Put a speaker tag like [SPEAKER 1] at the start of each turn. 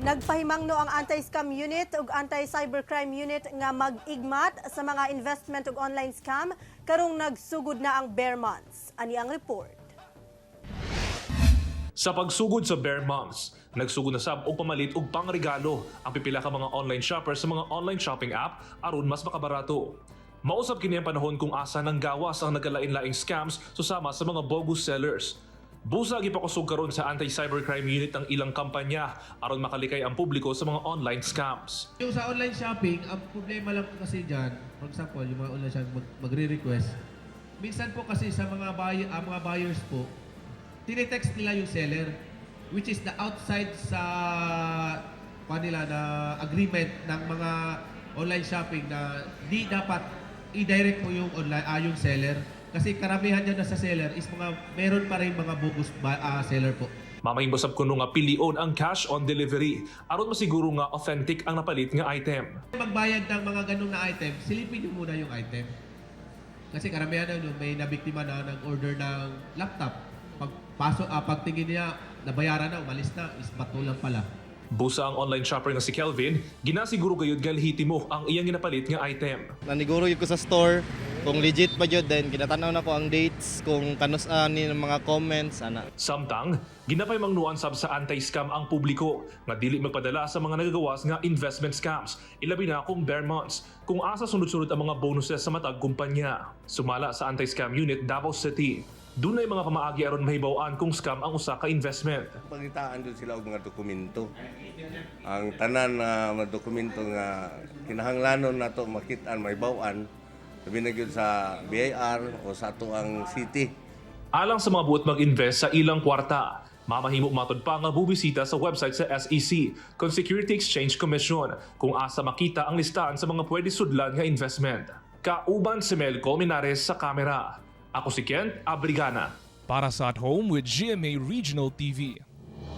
[SPEAKER 1] Nagpahimangno ang anti-scam unit ug anti-cybercrime unit nga mag-igmat sa mga investment ug online scam karong nagsugod na ang bare months. Ani ang report.
[SPEAKER 2] Sa pagsugod sa bare months, nagsugod na sab og pamalit og pangregalo ang pipila ka mga online shoppers sa mga online shopping app aron mas makabarato. Mausab kini ang panahon kung asa nang gawas ang nagkalain-laing scams susama sa mga bogus sellers. Busa gipakusog karon sa anti-cybercrime unit ang ilang kampanya aron makalikay ang publiko sa mga online scams.
[SPEAKER 3] Yung sa online shopping, ang problema lang po kasi dyan, for example, yung mga online shopping magre-request, minsan po kasi sa mga buyers po, tinetext nila yung seller, which is the outside sa kanila na agreement ng mga online shopping na di dapat i-direct mo yung yung seller. Kasi karamihan dyan na sa seller is meron pa rin mga bogus seller po.
[SPEAKER 2] Mamahimbosab kuno nga pilion ang cash on delivery aron masiguro nga authentic ang napalit nga item.
[SPEAKER 3] Magbayad ng mga ganung na item, silipin nyo muna yung item. Kasi karamihan na may nabiktima na nag-order ng laptop. Pagtingin niya, nabayaran na, umalis na, is bato lang pala.
[SPEAKER 2] Busa ang online shopper nga si Kelvin, ginasiguro gayud nga lehitimo ang iyang ginapalit nga item.
[SPEAKER 4] Naniguro yun ko sa store kung legit ba yun, then kinatanaw na ko ang dates, kung kanus-an ng mga comments, ana.
[SPEAKER 2] Samtang, ginapay mangnuan sab sa anti-scam ang publiko nga dili magpadala sa mga nagagawas nga investment scams, ilabi na kung bare months, kung asa sunod-sunod ang mga bonuses sa matag kumpanya. Sumala sa anti-scam unit Davao City, dunay mga pamaagi aron mahibaw-an kung scam ang usa ka investment.
[SPEAKER 5] Pangitaan doon sila og mga dokumento. Ang tanan na mga dokumento nga kinahanglanon nato makitaan, mahibaw-an, sabi na gyud sa BIR o sa ato ang city.
[SPEAKER 2] Alang sa mga buot mag-invest sa ilang kwarta, mamahimo matod pa nga bubisita sa website sa SEC, kung Security Exchange Commission, kung asa makita ang listahan sa mga pwede sudlan nga investment. Kauban si Melco Minares sa kamera. Ako si Kent Abrigana.
[SPEAKER 6] Para sa At Home with GMA Regional TV.